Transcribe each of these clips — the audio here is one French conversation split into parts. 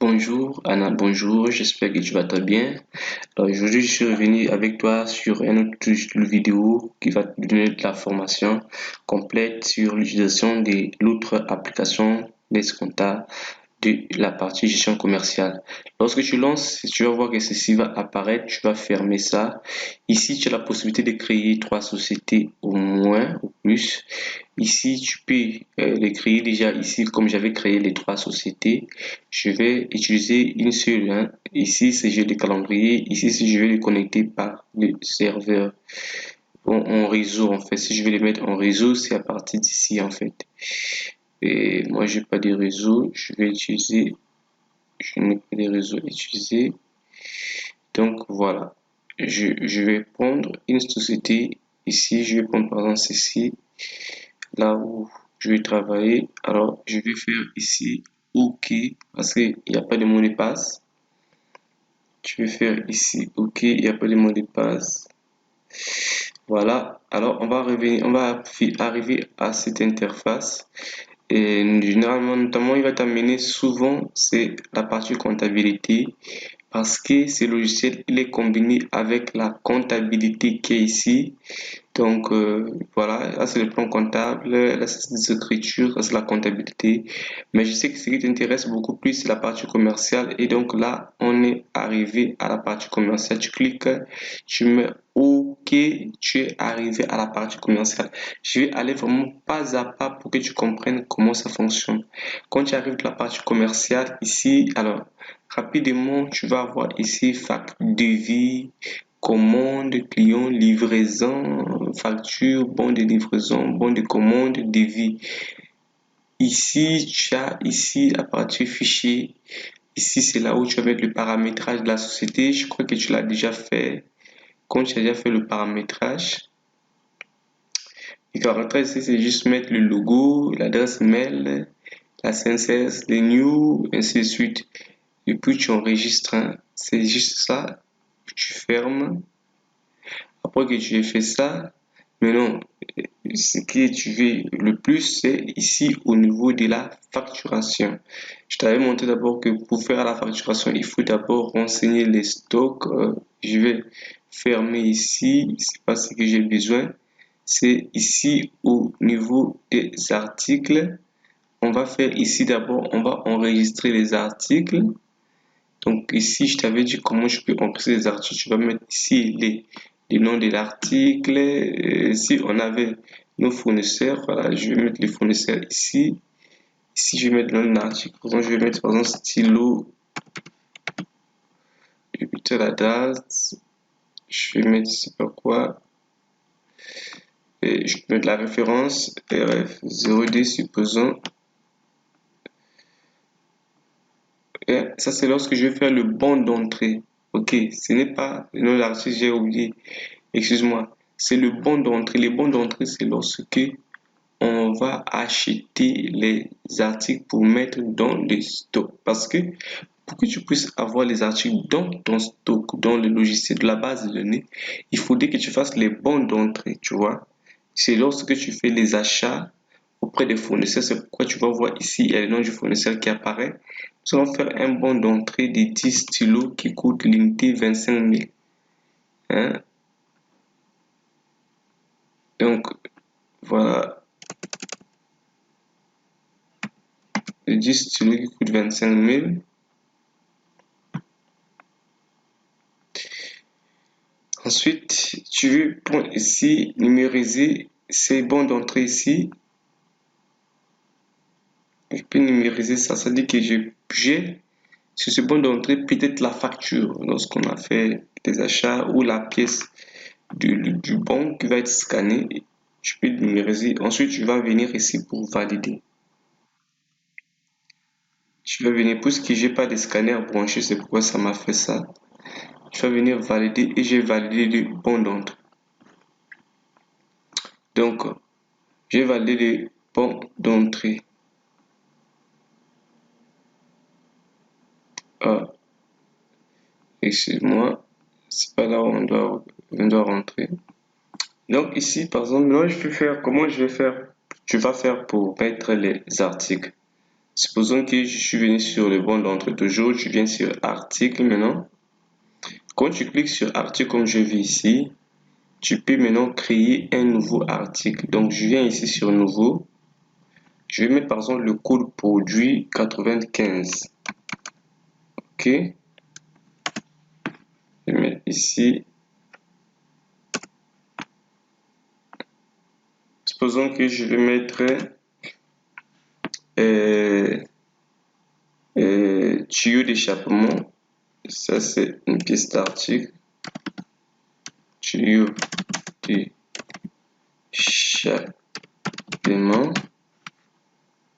Bonjour Anna, bonjour, j'espère que tu vas très bien. Aujourd'hui, je suis revenu avec toi sur un autre vidéo qui va te donner de la formation complète sur l'utilisation de l'autre application Nesconta de la partie gestion commerciale. Lorsque tu lances, tu vas voir que ceci va apparaître, tu vas fermer ça. Ici, tu as la possibilité de créer 3 sociétés au moins, ou plus. Ici, tu peux les créer déjà ici, comme j'avais créé les 3 sociétés. Je vais utiliser une seule, hein. Ici, c'est j'ai le calendrier. Ici, si je vais les connecter par le serveur en réseau, en fait. Si je vais les mettre en réseau, c'est à partir d'ici, en fait. Et moi, j'ai pas de réseau. Je n'ai pas de réseau utilisé. Donc, voilà. Je vais prendre une société. Ici, je vais prendre par exemple ceci. Là où je vais travailler. Alors, je vais faire ici OK parce qu'il n'y a pas de mot de passe. Je vais faire ici OK, il n'y a pas de mot de passe. Voilà. Alors, on va arriver à cette interface. Et généralement, notamment, il va t'amener souvent, c'est la partie comptabilité. Parce que ce logiciel, il est combiné avec la comptabilité qui est ici. Donc, voilà, là c'est le plan comptable, là c'est des écritures, là c'est la comptabilité. Mais je sais que ce qui t'intéresse beaucoup plus, c'est la partie commerciale. Et donc là, on est arrivé à la partie commerciale. Tu cliques, tu mets OK, tu es arrivé à la partie commerciale. Je vais aller vraiment pas à pas pour que tu comprennes comment ça fonctionne. Quand tu arrives à la partie commerciale, ici, alors, rapidement, tu vas avoir ici, devis, commande, client, livraison, facture, bon de livraison, bon de commande, devis. Ici, tu as ici la partie fichier. Ici, c'est là où tu vas mettre le paramétrage de la société. Je crois que tu l'as déjà fait. Quand tu as déjà fait le paramétrage, le paramétrage ici, c'est juste mettre le logo, l'adresse mail, la CSS, les news, ainsi de suite. Et puis tu enregistres. Hein. C'est juste ça. Tu fermes. Après que tu aies fait ça, maintenant, ce que tu veux le plus, c'est ici au niveau de la facturation. Je t'avais montré d'abord que pour faire la facturation, il faut d'abord renseigner les stocks. Je vais fermer ici, c'est pas ce que j'ai besoin. C'est ici au niveau des articles. On va faire ici d'abord, on va enregistrer les articles. Donc ici, je t'avais dit comment je peux enregistrer les articles. Tu vas mettre ici les noms de l'article. Si on avait nos fournisseurs, voilà, je vais mettre les fournisseurs ici. Ici, je vais mettre le nom de l'article. Par exemple, je vais mettre par exemple stylo, je vais mettre la date. Je vais mettre, je sais pas quoi. Et je peux mettre la référence RF 0D, supposons. Et ça, c'est lorsque je vais faire le bon d'entrée. Ok, ce n'est pas le nom de l'article, j'ai oublié. Excuse-moi. C'est le bon d'entrée. Le bon d'entrée, c'est lorsque on va acheter les articles pour mettre dans le stock. Parce que pour que tu puisses avoir les articles dans ton stock, dans le logiciel de la base de données, il faudrait que tu fasses les bons d'entrée, tu vois. C'est lorsque tu fais les achats auprès des fournisseurs, c'est pourquoi tu vas voir ici, il y a le nom du fournisseur qui apparaît. Nous allons faire un bon d'entrée de 10 stylos qui coûte l'unité 25 000. Hein? Donc, voilà. Le 10 stylos qui coûte 25 000. Ensuite, tu veux prendre ici, numériser ces bons d'entrée ici. Je peux numériser ça, ça dit que j'ai sur ce bon d'entrée peut-être la facture lorsqu'on a fait des achats ou la pièce du bon qui va être scanné. Tu peux numériser. Ensuite, tu vas venir ici pour valider. Tu vas venir, puisque j'ai pas de scanner branché, c'est pourquoi ça m'a fait ça. Je vais venir valider et j'ai validé le bon d'entrée. Donc, j'ai validé le bon d'entrée. Ah, excuse-moi, c'est pas là où on doit rentrer. Donc ici, par exemple, moi je vais faire, comment je vais faire? Tu vas faire pour mettre les articles. Supposons que je suis venu sur le bon d'entrée toujours, je viens sur article maintenant. Quand tu cliques sur article comme je vais ici, tu peux maintenant créer un nouveau article. Donc je viens ici sur nouveau. Je vais mettre par exemple le code produit 95. Ok. Je vais mettre ici. Supposons que je vais mettre tuyau d'échappement. Ça c'est une pièce d'article. Tuyau d'échappement.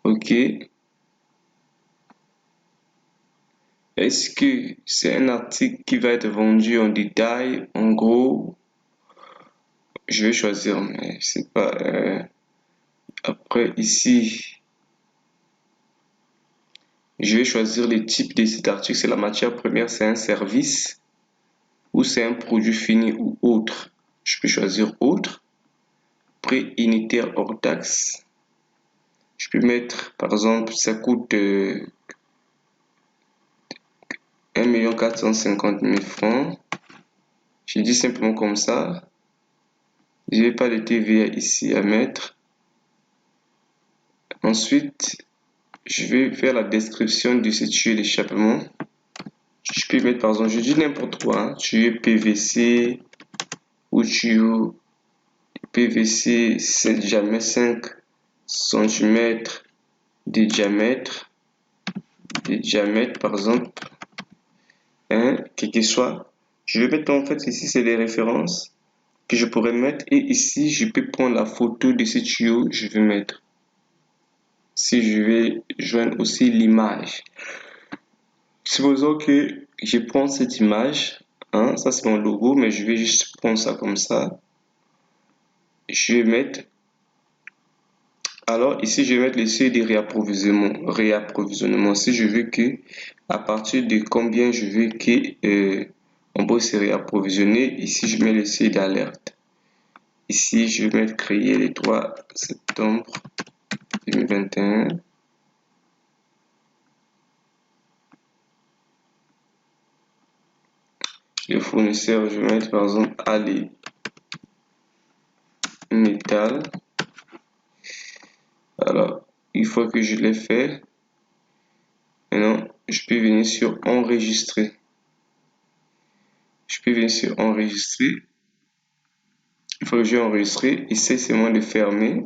Ok. Est-ce que c'est un article qui va être vendu en détail, en gros? Je vais choisir, mais c'est pas. Après, ici, je vais choisir le type de cet article. C'est la matière première, c'est un service ou c'est un produit fini ou autre. Je peux choisir autre. Prix unitaire hors taxe. Je peux mettre, par exemple, ça coûte 1 450 000 francs. Je dis simplement comme ça. Je n'ai pas de TVA ici à mettre. Ensuite, je vais faire la description de ce tuyau d'échappement. Je peux mettre par exemple, je dis n'importe quoi, hein, tuyau PVC ou tuyau PVC 7 diamètre 5 cm de diamètre, par exemple, hein, quel que soit. Je vais mettre en fait ici, c'est les références que je pourrais mettre et ici, je peux prendre la photo de ce tuyau, je vais mettre. Si je vais joindre aussi l'image. Supposons que je prends cette image, hein, ça c'est mon logo, mais je vais juste prendre ça comme ça. Je vais mettre, alors ici je vais mettre le seuil de réapprovisionnement. Si je veux que, à partir de combien je veux que on peut se réapprovisionner, ici je mets le seuil d'alerte. Ici je vais mettre créer le 3 septembre 2021. Le fournisseur, je vais mettre par exemple Ali Metal. Alors, une fois que je l'ai fait, maintenant, je peux venir sur enregistrer. Je peux venir sur enregistrer. Une fois que j'ai enregistré, ici c'est moi de fermer.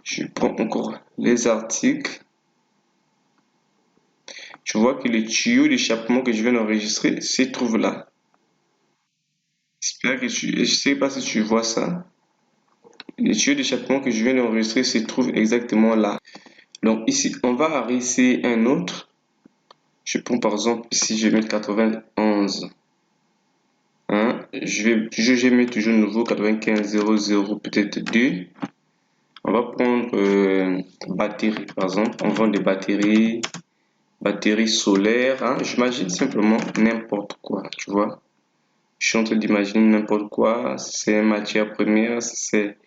Je prends encore les articles. Tu vois que le tuyau d'échappement que je viens d'enregistrer se trouve là. J'espère que je sais pas si tu vois ça. Le tuyau d'échappement que je viens d'enregistrer se trouve exactement là. Donc ici, on va arrêter un autre. Je prends par exemple ici, je vais mettre 91. Hein? Je mets toujours nouveau 95 00 peut-être 2. On va prendre batterie par exemple. On vend des batteries solaires. Hein? J'imagine simplement n'importe quoi, tu vois. Je suis en train d'imaginer n'importe quoi. C'est une matière première, c'est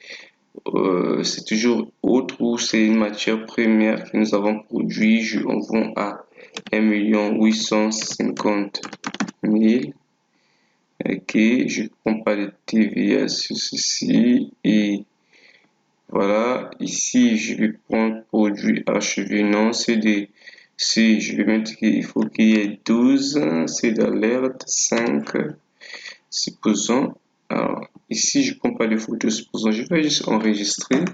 toujours autre ou c'est une matière première que nous avons produit. On vend à 1 850 000. Ok, je ne prends pas de TVA sur ceci et voilà. Ici, je vais prendre produit achevé. Non, c'est des. Si je vais mettre qu'il faut qu'il y ait 12, c'est d'alerte 5. Supposons. Alors, ici, je ne prends pas de photos. Supposons, je vais juste enregistrer.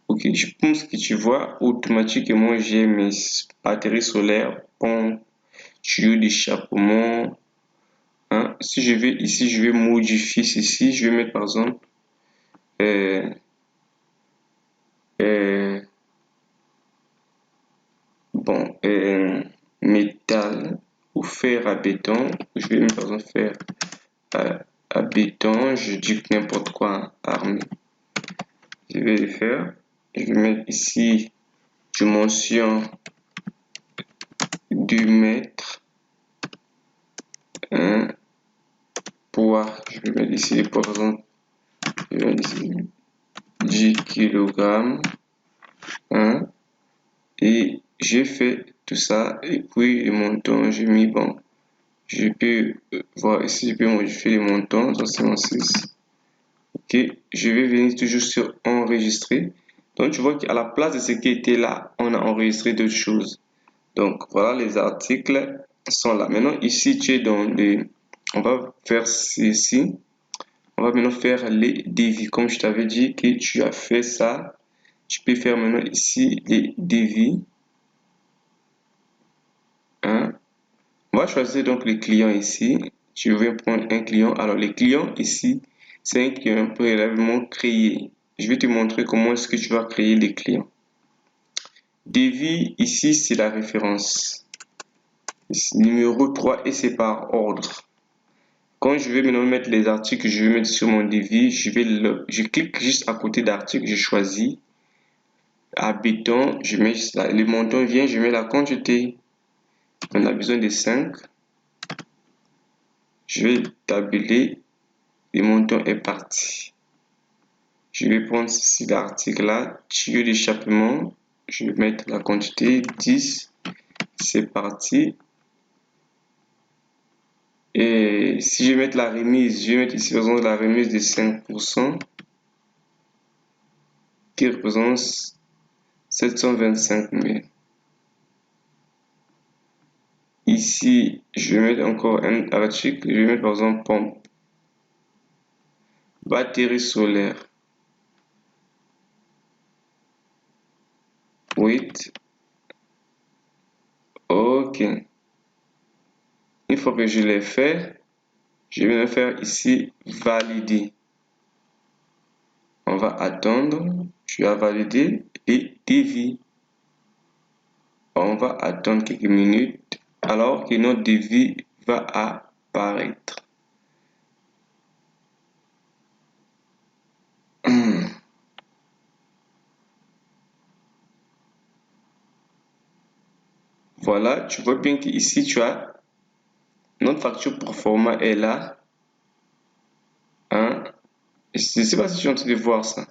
Ok, je pense que tu vois, automatiquement, j'ai mes batteries solaires, pompe, tuyau d'échappement. Hein? Si je vais ici, je vais modifier ceci. Je vais mettre par exemple euh, euh, bon, métal ou fer à béton. Je vais mettre par exemple fer à béton. Je dis n'importe quoi, hein, armé. Je vais le faire. Je vais mettre ici dimension 2 mètres. Hein, poids, je vais mettre ici les poids par exemple. Je vais mettre ici 10 kg. Hein, Et j'ai fait tout ça. Et puis, le montant, j'ai mis bon. Je peux voir ici, je peux modifier le montant. Ça, c'est mon 6. Ok. Je vais venir toujours sur enregistrer. Donc, tu vois qu'à la place de ce qui était là, on a enregistré d'autres choses. Donc, voilà, les articles sont là. Maintenant, ici, tu es dans les... On va faire ceci. On va maintenant faire les devis. Comme je t'avais dit que tu as fait ça, tu peux faire maintenant ici les devis. Hein? On va choisir donc les clients ici. Je vais prendre un client. Alors, les clients ici, c'est un client préalablement créé. Je vais te montrer comment est-ce que tu vas créer les clients. Devis, ici, c'est la référence. Ici, numéro 3 et c'est par ordre. Quand je vais maintenant mettre les articles que je vais mettre sur mon devis, je clique juste à côté d'article, je choisis. À béton, je mets le montant vient, je mets la quantité. On a besoin de 5. Je vais tabuler. Le montant est parti. Je vais prendre ici l'article là, tuyau d'échappement. Je vais mettre la quantité 10. C'est parti. Et si je vais mettre la remise, je vais mettre ici par exemple la remise de 5% qui représente 725 000. Ici, je vais mettre encore un article. Je vais mettre par exemple pompe. Batterie solaire. 8. OK. Une fois que je l'ai fait, je vais faire ici valider. On va attendre. Tu as validé et devis. On va attendre quelques minutes alors que notre devis va apparaître. Voilà, tu vois bien qu'ici tu as notre facture pour format est là. Hein? Je ne sais pas si tu es en train de voir ça.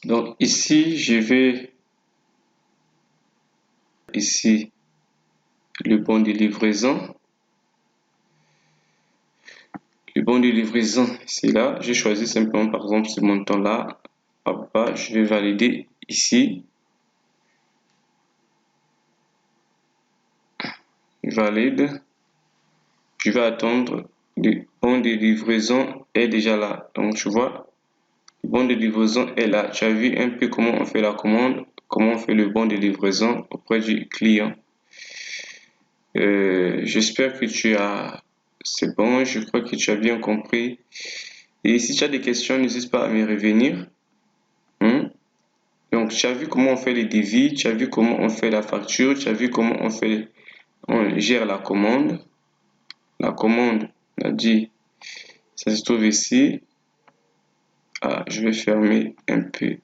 Donc ici, je vais ici le bon de livraison. Le bon de livraison, c'est là. Je choisis simplement par exemple ce montant-là. Hop, je vais valider ici. Valide. Je vais attendre. Le bon de livraison est déjà là. Donc tu vois, le bon de livraison est là. Tu as vu un peu comment on fait la commande, comment on fait le bon de livraison auprès du client. J'espère que c'est bon, je crois que tu as bien compris. Et si tu as des questions, n'hésite pas à me revenir. Hein? Donc, tu as vu comment on fait les devis, tu as vu comment on fait la facture, tu as vu comment on gère la commande. La commande, on a dit, ça se trouve ici. Ah, je vais fermer un peu